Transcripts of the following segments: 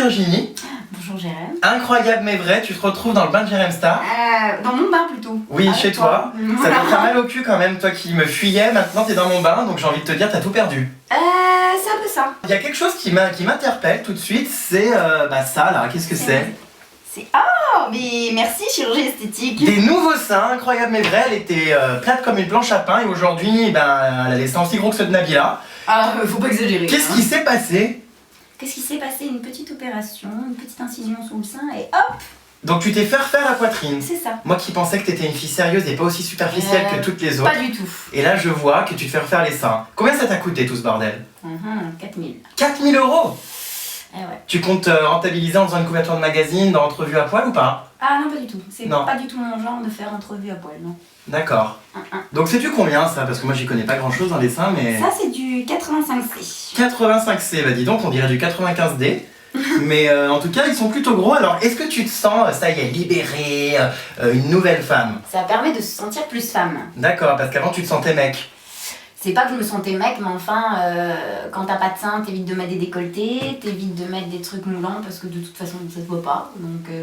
Virginie. Bonjour Jérém. Incroyable mais vrai, tu te retrouves dans le bain de Jérém Star. Dans mon bain plutôt. Oui, chez toi. Ça Voilà. te fait mal au cul quand même, toi qui me fuyais, maintenant t'es dans mon bain, donc j'ai envie de te dire, t'as tout perdu. C'est un peu ça. Il y a quelque chose qui m'interpelle tout de suite, c'est ça là, qu'est-ce que c'est? C'est... Oh, mais merci chirurgie esthétique. Des nouveaux seins, incroyable mais vrai, elle était plate comme une planche à pain et aujourd'hui, elle a les seins aussi gros que ceux de Nabila. Ah, faut pas exagérer. Qu'est-ce qui s'est passé? Qu'est-ce qui s'est passé? Une petite opération, une petite incision sous le sein et hop, Donc tu t'es fait refaire la poitrine. c'est ça. Moi qui pensais que t'étais une fille sérieuse et pas aussi superficielle que toutes les autres. Pas du tout. Et là je vois que tu te fais refaire les seins. Combien ça t'a coûté tout ce bordel? 4000. 4000 €. Eh ouais. Tu comptes rentabiliser en faisant une couverture de magazine dans Entrevue à poil ou pas? Ah non, pas du tout. C'est Non. pas du tout mon genre de faire entrevue à poil, non. D'accord. Donc sais-tu combien ça? Parce que moi j'y connais pas grand chose dans les seins mais... Ça c'est du 85C. 85C, bah dis donc on dirait du 95D. Mais en tout cas ils sont plutôt gros. Alors est-ce que tu te sens, ça y est, libérée, une nouvelle femme? Ça permet de se sentir plus femme. D'accord, parce qu'avant tu te sentais mec. C'est pas que je me sentais mec, mais enfin, quand t'as pas de sein, t'évites de mettre des décolletés, t'évites de mettre des trucs moulants parce que de toute façon ça se voit pas. Donc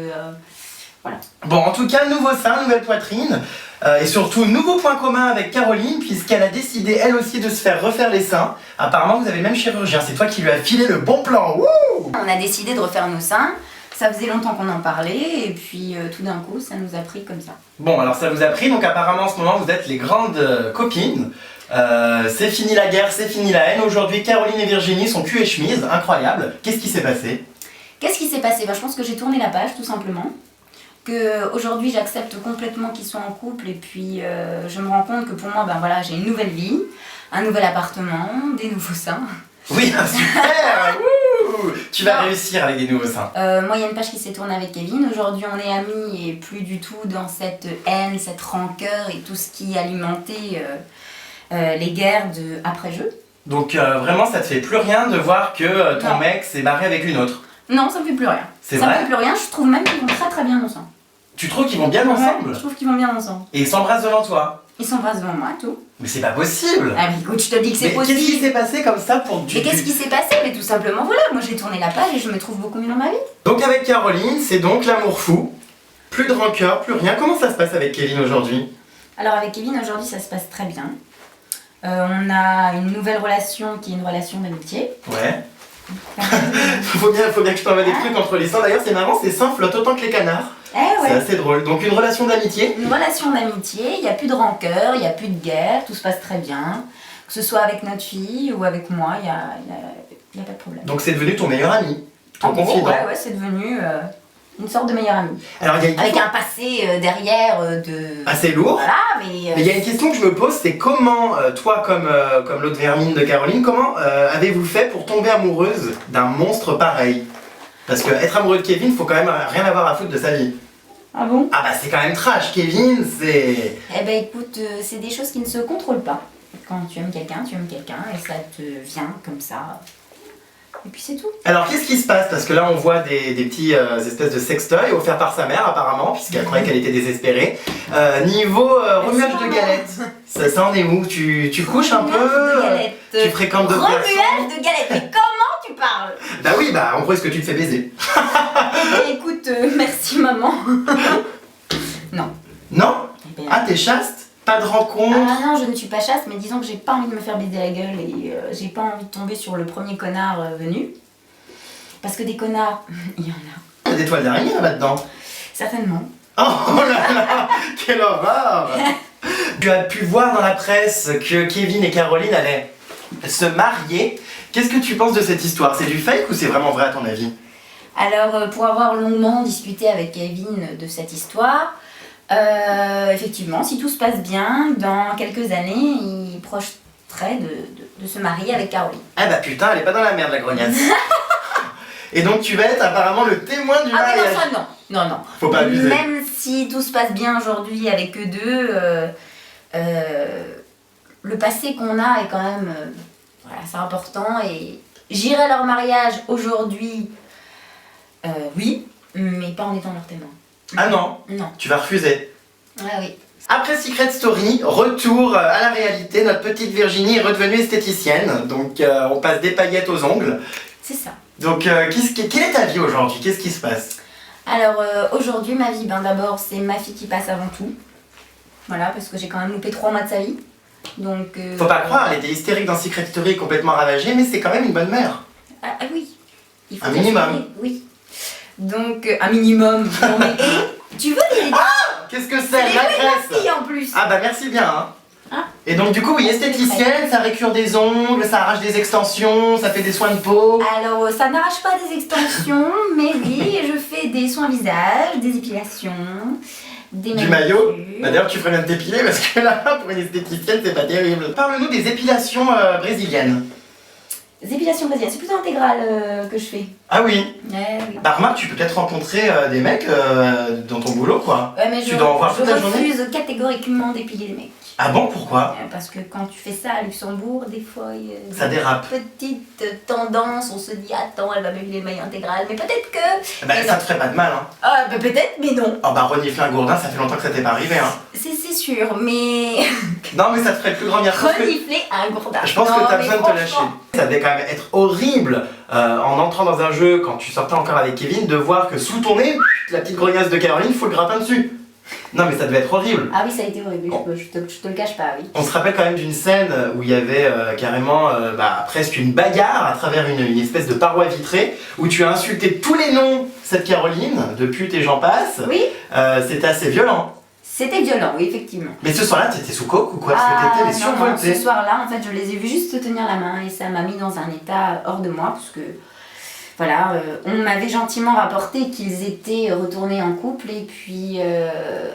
voilà. Bon, en tout cas, nouveau sein, nouvelle poitrine, et surtout nouveau point commun avec Caroline, puisqu'elle a décidé elle aussi de se faire refaire les seins. Apparemment, vous avez le même chirurgien, c'est toi qui lui as filé le bon plan. Wouh! On a décidé de refaire nos seins. Ça faisait longtemps qu'on en parlait, et puis tout d'un coup, ça nous a pris comme ça. Bon, alors ça vous a pris, donc apparemment en ce moment vous êtes les grandes copines. C'est fini la guerre, c'est fini la haine. Aujourd'hui, Caroline et Virginie sont cul et chemise, incroyable. Qu'est-ce qui s'est passé? Qu'est-ce qui s'est passé? Je pense que j'ai tourné la page, tout simplement. Que aujourd'hui j'accepte complètement qu'ils soient en couple, et puis je me rends compte que pour moi, j'ai une nouvelle vie, un nouvel appartement, des nouveaux seins. Oui, super! Wouh! Tu vas réussir avec des nouveaux seins. Moi, il y a une page qui s'est tournée avec Kevin. Aujourd'hui, on est amis et plus du tout dans cette haine, cette rancœur et tout ce qui alimentait les guerres de après-jeu. Donc vraiment, ça te fait plus rien de voir que ton Non. mec s'est barré avec une autre. Non, ça me fait plus rien. C'est ça vrai? me fait plus rien. Je trouve même qu'ils vont très très bien ensemble. Tu trouves qu'ils vont bien ensemble? Ouais, je trouve qu'ils vont bien ensemble. Et ils s'embrassent devant toi? Ils s'embrassent devant moi et tout. Mais c'est pas possible! Ah, mais écoute, je te dis que c'est Mais qu'est-ce qui possible. s'est passé comme ça pour Mais qu'est-ce qui s'est passé? Mais tout simplement, voilà, moi j'ai tourné la page et je me trouve beaucoup mieux dans ma vie. Donc avec Caroline, c'est donc l'amour fou. Plus de rancœur, plus rien. Comment ça se passe avec Kevin aujourd'hui? Alors avec Kevin, aujourd'hui, ça se passe très bien. On a une nouvelle relation qui est une relation d'amitié. Ouais. faut bien que je t'envoie des trucs entre les seins. D'ailleurs, c'est marrant, ces seins flottent autant que les canards. Eh C'est ouais. assez drôle. Donc une relation d'amitié. Une relation d'amitié, il n'y a plus de rancœur, il n'y a plus de guerre, tout se passe très bien. Que ce soit avec notre fille ou avec moi, il n'y a pas de problème. Donc c'est devenu ton meilleur ami, ton En gros, confident. ouais, c'est devenu une sorte de meilleur ami. Alors il y a une Avec question un passé derrière de... assez lourd. Voilà, mais... Mais il y a une question que je me pose, c'est comment, toi comme l'autre vermine de Caroline, comment avez-vous fait pour tomber amoureuse d'un monstre pareil? Parce que être amoureux de Kevin, faut quand même rien avoir à foutre de sa vie. Ah bon? Ah bah c'est quand même trash, Kevin, c'est... Eh ben écoute, c'est des choses qui ne se contrôlent pas. Quand tu aimes quelqu'un et ça te vient comme ça. Et puis c'est tout. Alors qu'est-ce qui se passe? Parce que là on voit des petits espèces de sextoys offerts par sa mère apparemment, puisqu'elle croyait qu'elle était désespérée. Niveau remuage de galettes, ça en est où? Tu couches un peu? Remuage de galettes. Tu fréquentes d'autres garçons? Remuage de galettes. Mais comment tu parles? Bah oui, bah en gros est-ce que tu te fais baiser? Écoute, merci maman. Non. Non? Eh ben, Ah t'es chaste? Pas de rencontre? Ah non, je ne suis pas chaste, mais disons que j'ai pas envie de me faire baiser la gueule et j'ai pas envie de tomber sur le premier connard venu. Parce que des connards, il y en a. Il y a des toiles d'araignée là-dedans. Certainement. Oh là là, quelle horreur! Tu as pu voir dans la presse que Kevin et Caroline allaient se marier. Qu'est-ce que tu penses de cette histoire? C'est du fake ou c'est vraiment vrai à ton avis? Alors, pour avoir longuement discuté avec Kevin de cette histoire, effectivement, si tout se passe bien, dans quelques années, il projeterait de se marier avec Caroline. Ah bah putain, elle est pas dans la merde la grognasse. Et donc tu vas être apparemment le témoin du Ah oui, mariage. non, ça non. Non, non. Faut pas abuser. Même si tout se passe bien aujourd'hui avec eux deux, le passé qu'on a est quand même... voilà, c'est important et j'irai à leur mariage aujourd'hui, oui, mais pas en étant leur témoin. Ah non, Non. tu vas refuser. Ah oui. Après Secret Story, retour à la réalité, notre petite Virginie est redevenue esthéticienne, donc on passe des paillettes aux ongles. C'est ça. Donc, quelle est ta vie aujourd'hui? Qu'est-ce qui se passe? Alors aujourd'hui, ma vie, ben d'abord, c'est ma fille qui passe avant tout. Voilà, parce que j'ai quand même loupé 3 mois de sa vie. Donc. Faut pas croire, elle était hystérique dans Secret Story, complètement ravagée, mais c'est quand même une bonne mère. Ah oui, il faut Un minimum. assumer, oui. Donc, un minimum. Non, mais, tu veux des. Qu'est-ce que C'est c'est? les La jouets de ma graisse! fille en plus. Ah bah merci bien, hein. Ah. Et donc du coup, oui, esthéticienne, ça récure des ongles, ça arrache des extensions, ça fait des soins de peau. Alors, ça n'arrache pas des extensions, mais oui, je fais des soins visage, des épilations, des Du manucures. maillot? Bah d'ailleurs, tu ferais bien de t'épiler parce que là, pour une esthéticienne, c'est pas terrible. Parle-nous des épilations brésiliennes. Des épilations brésiliennes, c'est plutôt intégral que je fais. Ah oui. Ouais, oui. Bah remarque, tu peux peut-être rencontrer des mecs dans ton boulot, quoi. Ouais, mais Tu dois en voir toute la journée. je refuse catégoriquement d'épiler les mecs. Ah bon, pourquoi? Parce que quand tu fais ça à Luxembourg, des fois, il y a Ça dérape. petite tendance, on se dit attends, elle va m'épiler le maillot intégral, mais peut-être que. Bah Mais ça non. te ferait pas de mal, hein. Ah, bah peut-être, mais non. Oh bah renifler un gourdin, ça fait longtemps que ça t'est pas arrivé, hein. C'est sûr, mais. Non mais ça te ferait le plus grand bien. Renifler un gourdin. Je pense Non, que t'as mais besoin de te lâcher. franchement, Ça devait quand même être horrible en entrant dans un jeu, quand tu sortais encore avec Kevin, de voir que sous ton nez, la petite grognasse de Caroline fout le grappin dessus. Non mais ça devait être horrible. Ah oui, ça a été horrible, Bon. je te le cache pas, oui. On se rappelle quand même d'une scène où il y avait carrément presque une bagarre à travers une espèce de paroi vitrée, où tu as insulté tous les noms cette Caroline, de pute et j'en passe. Oui, C'était assez violent. c'était violent, oui, effectivement. Mais ce soir-là, t'étais sous coke ou quoi? Parce que t'étais mais non, non, ce survoltée. soir-là, en fait, je les ai vus juste se tenir la main et ça m'a mis dans un état hors de moi parce que, voilà, on m'avait gentiment rapporté qu'ils étaient retournés en couple et puis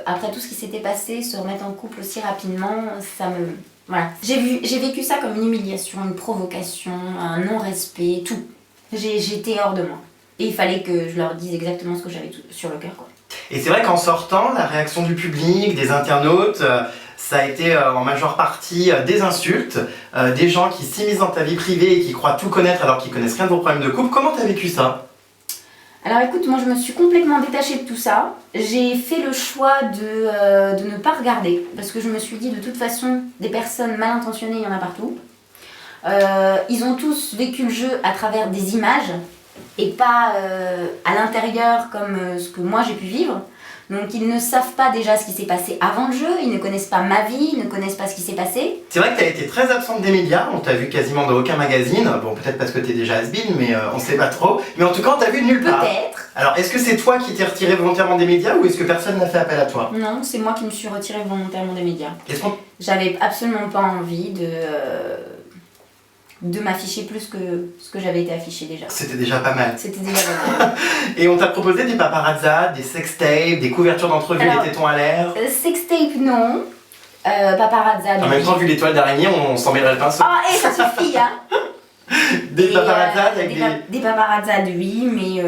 après tout ce qui s'était passé, se remettre en couple aussi rapidement, ça me... Voilà. J'ai vécu ça comme une humiliation, une provocation, un non-respect, tout. J'étais hors de moi. Et il fallait que je leur dise exactement ce que j'avais sur le cœur, quoi. Et c'est vrai qu'en sortant, la réaction du public, des internautes, ça a été en majeure partie des insultes, des gens qui s'immiscent dans ta vie privée et qui croient tout connaître alors qu'ils connaissent rien de vos problèmes de couple. Comment t'as vécu ça? Alors écoute, moi je me suis complètement détachée de tout ça. J'ai fait le choix de ne pas regarder parce que je me suis dit de toute façon, des personnes mal intentionnées, il y en a partout. Ils ont tous vécu le jeu à travers des images et pas à l'intérieur comme ce que moi j'ai pu vivre. Donc ils ne savent pas déjà ce qui s'est passé avant le jeu, ils ne connaissent pas ma vie, ils ne connaissent pas ce qui s'est passé. C'est vrai que t'as été très absente des médias, on t'a vu quasiment dans aucun magazine. Bon, peut-être parce que t'es déjà has-been, mais on sait pas trop. Mais en tout cas, on t'a vu de nulle part. Peut-être. Alors, est-ce que c'est toi qui t'es retiré volontairement des médias ou est-ce que personne n'a fait appel à toi? Non, c'est moi qui me suis retirée volontairement des médias. Est-ce qu'on... J'avais absolument pas envie de m'afficher plus que ce que j'avais été affichée déjà. C'était déjà pas mal. C'était déjà pas mal. Et on t'a proposé des paparazzas, des sextapes, des couvertures d'entrevue, Alors, des tétons à l'air. Sextape, non. Paparazza, En même temps, vu l'étoile d'araignée, on s'en mêlerait le pinceau. Ah, ça suffit, hein. Des Et, paparazzas avec des... des paparazzas, oui, mais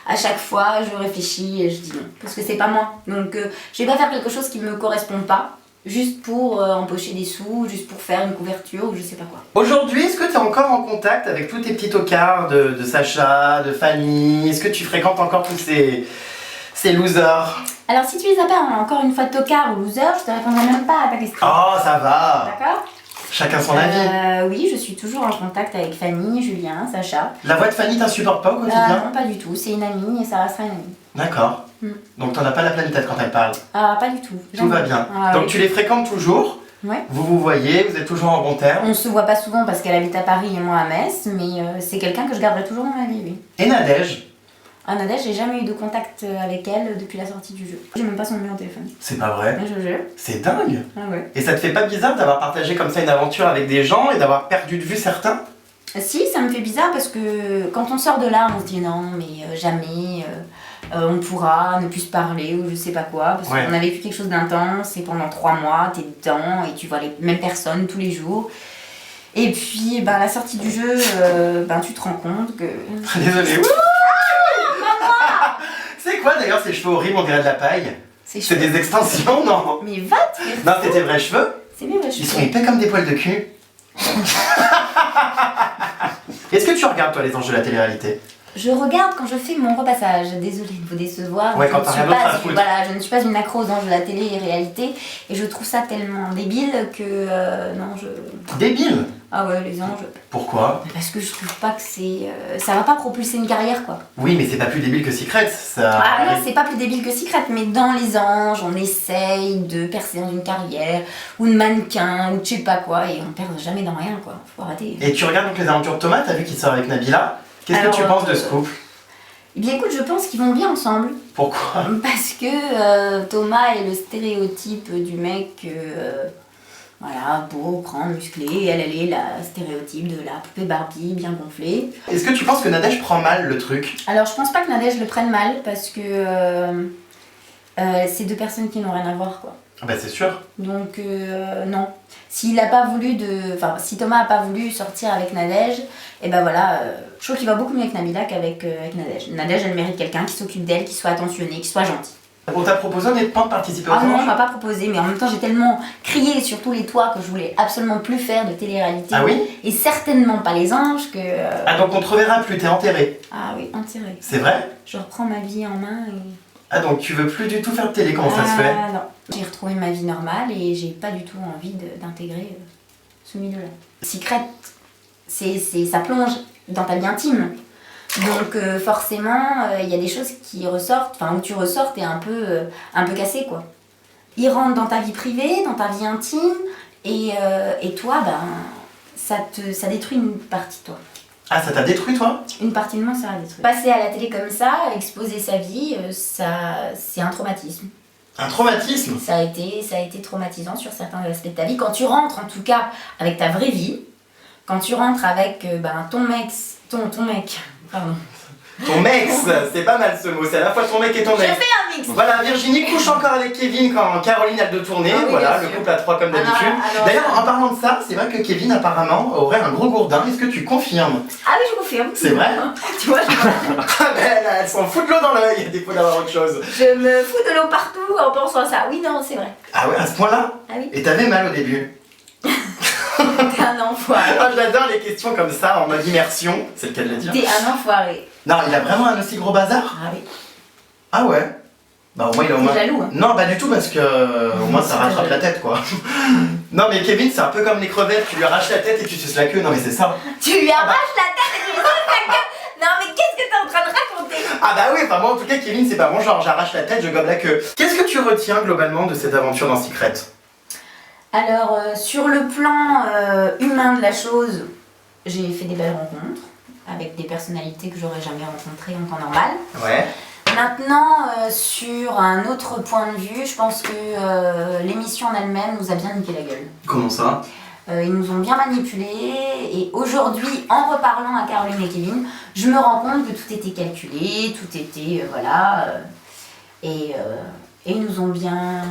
à chaque fois, je réfléchis et je dis non. Parce que c'est pas moi. Donc, je vais pas faire quelque chose qui me correspond pas. Juste pour empocher des sous, juste pour faire une couverture ou je sais pas quoi. Aujourd'hui, est-ce que tu es encore en contact avec tous tes petits tocards de Sacha, de Fanny? Est-ce que tu fréquentes encore tous ces losers? Alors, si tu les appelles encore une fois tocard ou loser, je te répondrai même pas à ta question. Oh, ça va. D'accord? Chacun son avis. Oui, je suis toujours en contact avec Fanny, Julien, Sacha. La voix de Fanny t'insupporte pas au quotidien? Non, pas du tout. C'est une amie et ça restera une amie. D'accord. Mm. Donc t'en as pas la pleine tête quand elle parle. Ah, pas du tout. Tout va bien. Ah, Donc oui. tu les fréquentes toujours? Ouais. Vous vous voyez, vous êtes toujours en bon terme? On se voit pas souvent parce qu'elle habite à Paris et moi à Metz, mais c'est quelqu'un que je garderai toujours dans ma vie, oui. Et Nadège? Ah, Nadège, j'ai jamais eu de contact avec elle depuis la sortie du jeu. J'ai même pas son numéro de téléphone. C'est pas vrai. Mais je jure. C'est dingue. Ah ouais. Et ça te fait pas bizarre d'avoir partagé comme ça une aventure avec des gens et d'avoir perdu de vue certains? Si, ça me fait bizarre parce que quand on sort de là, on se dit non, mais jamais on pourra ne plus se parler ou je sais pas quoi. Parce Ouais. qu'on a vécu quelque chose d'intense et pendant 3 mois, t'es dedans et tu vois les mêmes personnes tous les jours. Et puis, ben, à la sortie du jeu, ben, tu te rends compte que. Désolé. C'est quoi d'ailleurs ces cheveux horribles, on dirait de la paille? C'est C'est chaud. des extensions, non? Mais va te faire. Non, c'est tes vrais cheveux? C'est mes vrais Ils sont cheveux. épais comme des poils de cul. Est-ce que tu regardes toi les enjeux de la télé-réalité? Je regarde quand je fais mon repassage. Désolée de vous décevoir. Ouais, Je quand ne t'as suis rien d'autre pas- à foutre. Voilà, je ne suis pas une accro aux anges de la télé et réalité. Et je trouve ça tellement débile que non, je. Débile. Ah ouais, les anges. Pourquoi? Parce que je trouve pas que c'est. Ça va pas propulser une carrière, quoi. Oui, mais c'est pas plus débile que Secret, ça... Ah non, c'est pas plus débile que Secret, mais dans les anges, on essaye de percer dans une carrière, ou de mannequin, ou de je sais pas quoi, et on perd jamais dans rien, quoi. Faut arrêter. Et tu regardes donc les aventures de Thomas, t'as vu qu'il sort avec Nabila. Qu'est-ce que Alors, tu penses de ce couple? Eh bien écoute, je pense qu'ils vont bien ensemble. Pourquoi? Parce que Thomas est le stéréotype du mec, voilà, beau, grand, musclé. Elle est la stéréotype de la poupée Barbie, bien gonflée. Est-ce que tu penses que Nadège prend mal le truc? Alors je pense pas que Nadège le prenne mal, parce que c'est deux personnes qui n'ont rien à voir, quoi. Ah bah c'est sûr. Donc non. S'il a pas voulu si Thomas a pas voulu sortir avec Nadège, et ben voilà, je trouve qu'il va beaucoup mieux avec Nabila qu'avec Nadège. Nadège, elle mérite quelqu'un qui s'occupe d'elle, qui soit attentionné, qui soit gentil. On t'a proposé honnêtement de participer aux Ah non, on anges? m'a pas proposé, mais en même temps j'ai tellement crié sur tous les toits que je voulais absolument plus faire de télé-réalité. Ah oui? Et certainement pas les anges que... Ah donc on te reverra plus, t'es enterré. Ah oui, enterré. C'est vrai? Je reprends ma vie en main et... Ah donc tu veux plus du tout faire de télé, comment ça se fait? Ah non, j'ai retrouvé ma vie normale et j'ai pas du tout envie d'intégrer ce milieu-là. Secret, ça plonge dans ta vie intime. Donc forcément, il y a des choses qui ressortent, enfin où tu ressors, t'es un peu cassé, quoi. Ils rentrent dans ta vie privée, dans ta vie intime, et toi, ça détruit une partie de toi. Ah ça t'a détruit toi? Une partie de moi, ça a détruit. Passer à la télé comme ça, exposer sa vie, c'est un traumatisme. Un traumatisme? Ça a été traumatisant sur certains aspects de ta vie. Quand tu rentres, en tout cas, avec ta vraie vie, quand tu rentres avec ton mec, pardon. Ton mec, c'est pas mal ce mot, c'est à la fois ton mec et ton Je mec. fais un mix. Voilà, Virginie couche encore avec Kevin quand Caroline a le dos tourné, Ah oui, voilà, bien le sûr. couple à trois comme d'habitude. Alors, D'ailleurs, en parlant de ça, c'est vrai que Kevin apparemment aurait un gros gourdin, est-ce que tu confirmes? Ah oui, je confirme. C'est vrai? Tu vois, Ah ben, elle s'en fout de l'eau dans l'œil, à défaut d'avoir autre chose. je me fous de l'eau partout en pensant à ça. Oui, non, c'est vrai. Ah ouais, à ce point-là? Ah oui. Et t'avais mal au début? T'es un enfoiré. Moi j'adore les questions comme ça, en mode immersion, c'est le cas de le dire. T'es un enfoiré. Non, il a vraiment un aussi gros bazar? Ah oui. Ah ouais? Bah au moins il a au moins... T'es jaloux, hein. Non, pas du tout, parce que au moins ça rattrape la tête quoi. Non mais Kevin c'est un peu comme les crevettes, tu lui arraches la tête et tu suces la queue, non mais c'est ça. Tu lui arraches la tête et tu lui donnes ta gueule. Non, mais qu'est-ce que t'es en train de raconter? Ah bah oui, enfin moi en tout cas Kevin c'est pas mon genre, j'arrache la tête, je gobe la queue. Qu'est-ce que tu retiens globalement de cette aventure dans Secret? Alors, sur le plan humain de la chose, j'ai fait des belles rencontres avec des personnalités que j'aurais jamais rencontrées en temps normal. Ouais. Maintenant, sur un autre point de vue, je pense que l'émission en elle-même nous a bien niqué la gueule. Comment ça? Ils nous ont bien manipulés et aujourd'hui, en reparlant à Caroline et Kevin, je me rends compte que tout était calculé, tout était, et ils nous ont bien...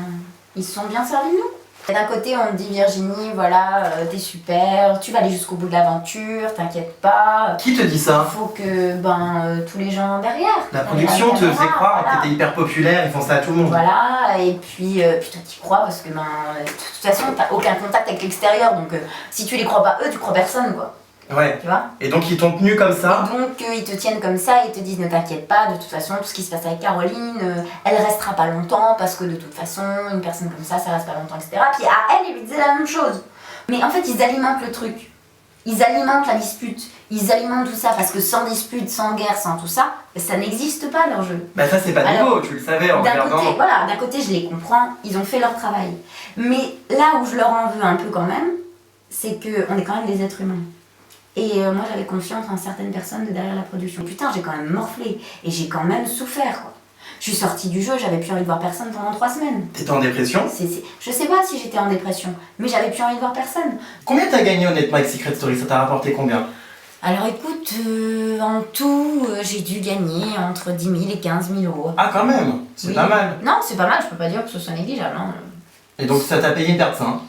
Ils se sont bien servis de nous. D'un côté, on me dit Virginie, voilà, t'es super, tu vas aller jusqu'au bout de l'aventure, t'inquiète pas. Qui te dit ça? Il faut que tous les gens derrière. La production te faisait croire voilà. que t'étais hyper populaire, ils font ça à tout le monde. Voilà, et puis toi t'y crois parce que de toute façon t'as aucun contact avec l'extérieur, donc si tu les crois pas eux, tu crois personne, quoi. Ouais. Tu vois? Et donc ils t'ont tenu comme ça? Et donc ils te tiennent comme ça, ils te disent ne t'inquiète pas, de toute façon tout ce qui se passe avec Caroline, elle restera pas longtemps parce que de toute façon une personne comme ça reste pas longtemps, etc. Puis à elle, ils lui disaient la même chose. Mais en fait ils alimentent le truc, ils alimentent la dispute, ils alimentent tout ça parce que sans dispute, sans guerre, sans tout ça, ça n'existe pas leur jeu. Bah ça c'est pas Alors, nouveau, tu le savais en D'un regardant. côté, voilà, d'un côté je les comprends, ils ont fait leur travail. Mais là où je leur en veux un peu quand même, c'est qu'on est quand même des êtres humains. Et moi j'avais confiance en certaines personnes de derrière la production. Putain, j'ai quand même morflé et j'ai quand même souffert, quoi. Je suis sortie du jeu, j'avais plus envie de voir personne pendant 3 semaines. T'étais en dépression? Je sais pas si j'étais en dépression, mais j'avais plus envie de voir personne. Combien t'as gagné honnêtement avec Secret Story? Ça t'a rapporté combien? Alors écoute, en tout, j'ai dû gagner entre 10 000 et 15 000 euros. Ah quand même, c'est Oui. pas mal. Non, c'est pas mal, je peux pas dire que ce soit négligeable. Hein. Et donc ça t'a payé une paire de seins?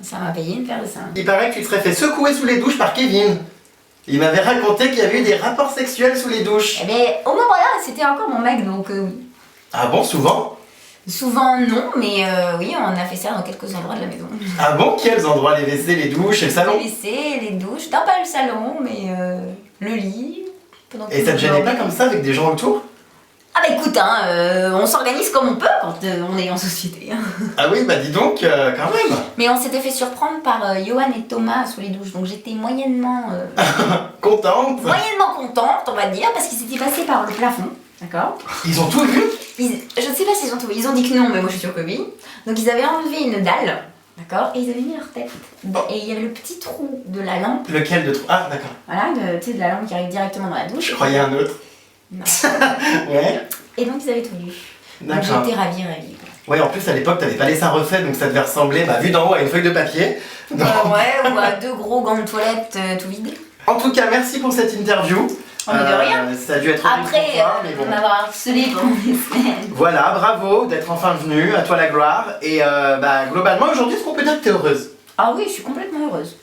Ça m'a payé une paire de seins. Il paraît que tu te serais fait secouer sous les douches par Kevin. Il m'avait raconté qu'il y avait eu des rapports sexuels sous les douches. Eh bien, au moment là, c'était encore mon mec, donc oui. Ah bon, souvent? Souvent non, mais oui, on a fait ça dans quelques endroits de la maison. Ah bon, quels endroits? Les WC, les douches et le salon? Les WC, les douches, non pas le salon, mais le lit, pendant Et ça te gênait pas comme ça avec des gens autour? Ah bah écoute, hein, on s'organise comme on peut quand on est en société. Ah oui, bah dis donc, quand même. Mais on s'était fait surprendre par Johan et Thomas sous les douches, donc j'étais moyennement Contente. contente, on va dire, parce qu'ils s'étaient passés par le plafond, d'accord. Ils ont tout vu? Je ne sais pas s'ils ont tout, ils ont dit que non, mais moi je suis sûre que oui. Donc ils avaient enlevé une dalle, d'accord, et ils avaient mis leur tête. Et il y avait le petit trou de la lampe, Lequel de trop? Ah, d'accord. voilà, tu sais, de la lampe qui arrive directement dans la douche. Je croyais un autre. Non. Ouais. Et donc ils avaient tout vu. Donc D'accord. j'étais ravie. Ouais, en plus à l'époque, t'avais pas laissé un refait, donc ça devait ressembler, bah, vu d'en haut, à une feuille de papier. Donc, Ouais, ou à 2 gros gants de toilette tout vides. en tout cas, merci pour cette interview. Oh, mais de rien. Ça a dû être Après, horrible pour toi, mais bon. m'avoir harcelé pendant des semaines. Voilà, bravo d'être enfin venue, à toi la gloire. Et bah, globalement, aujourd'hui, est-ce qu'on peut dire que t'es heureuse? Ah oui, je suis complètement heureuse.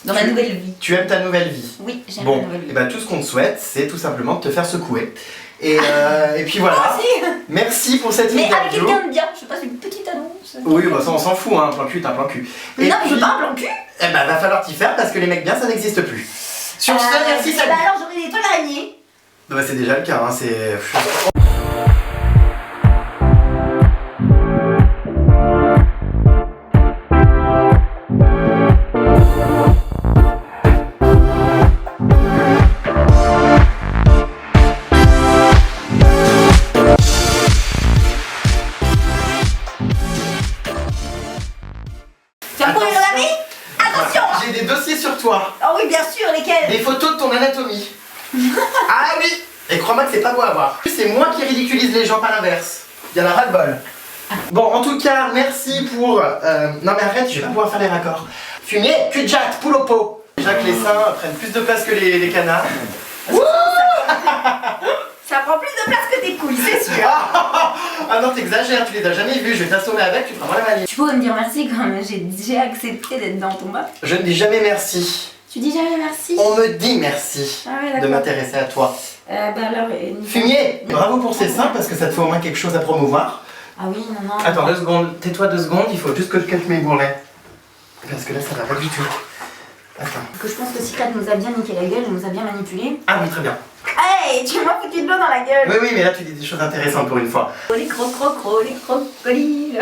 Dans ma nouvelle vie. Tu aimes ta nouvelle vie? Oui, j'aime ma Bon, nouvelle vie. et bah, tout ce qu'on te souhaite, c'est tout simplement de te faire secouer. Et, et puis voilà. Ah, si. Merci pour cette Mais avec interview. quelqu'un de bien, je passe une petite annonce. Oui, bah ça on s'en fout, hein, un plan cul, t'as un plan cul. Et Non, mais je puis, veux pas un plan cul. eh ben, va falloir t'y faire parce que les mecs bien, ça n'existe plus. Sur ce, merci, salut. Bah alors j'aurai des toiles d'araignée. Bah, c'est déjà le cas, hein, c'est... Tu vas courir la vie. Attention. J'ai des dossiers sur toi, Oh oui, bien sûr, lesquels? des photos de ton anatomie. Ah oui. Et crois-moi que c'est pas beau à voir. C'est moi qui ridiculise les gens, pas l'inverse. Il y en a ras-le-bol. Bon, en tout cas, merci pour... Non mais arrête, je vais pas pouvoir faire les raccords. Fumier, cul de jatte, poule au pot. Déjà que les seins prennent plus de place que les canards. Ça prend plus de place que tes couilles, c'est sûr. Ah non, t'exagères, tu les as jamais vus, je vais t'assommer avec, tu feras moi la valise. Tu pourrais me dire merci quand même, j'ai accepté d'être dans ton bas. Je ne dis jamais merci. Tu dis jamais merci? On me dit merci Ah ouais, de d'accord. m'intéresser à toi. Bah alors... Fumier, bravo pour ces seins parce que ça te fait au moins quelque chose à promouvoir. Ah oui, non, non. Attends 2 secondes, tais-toi 2 secondes, il faut juste que je calme mes bourrelets. Parce que là ça va pas du tout. Attends. Que je pense que Cyclade nous a bien niqué la gueule, nous a bien manipulé. Ah oui, très bien. Hey, tu m'as foutu de l'eau dans la gueule. Oui, oui, mais là tu dis des choses intéressantes pour une fois. Les crocrocros, les crocodiles.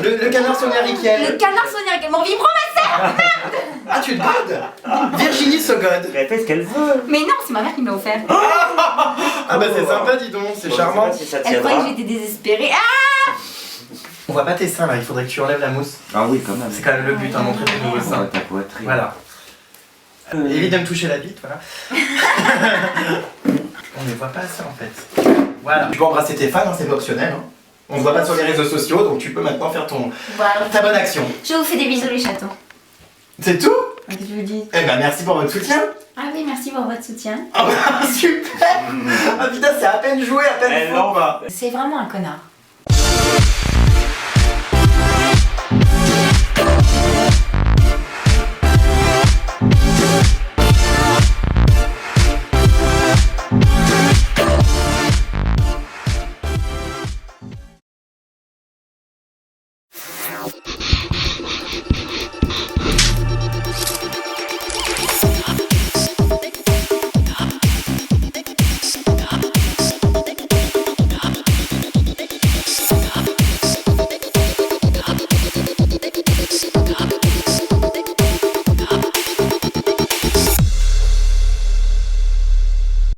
Le canard Sonia Riquel. Le canard Sonia Riquel, mon vie, prends ma sœur. Ah, tu te godes Virginie se gode. Elle fait ce qu'elle veut. Mais non, c'est ma mère qui me l'a offert. Ah bah c'est sympa, dis donc, c'est charmant. Je sais pas si ça Elle croyait que tiendra. j'étais désespérée. Ah, On voit pas tes seins là, il faudrait que tu enlèves la mousse. Ah oui, quand même. C'est quand même le but, hein, montrer tes nouveaux Ça seins. va ta poitrine. Voilà. Évite de me toucher la bite, voilà. On ne voit pas ça en fait. Voilà. Tu peux embrasser tes fans, hein, c'est pas optionnel. Hein. On ne voit pas sur les réseaux sociaux, donc tu peux maintenant faire voilà. ta bonne action. Je vous fais des bisous les chatons. C'est tout? Qu'est-ce que je vous dis? Eh ben merci pour votre soutien. Ah oui, merci pour votre soutien. Ah bah super. Ah putain, c'est à peine joué, à peine Eh faux non. quoi. C'est vraiment un connard.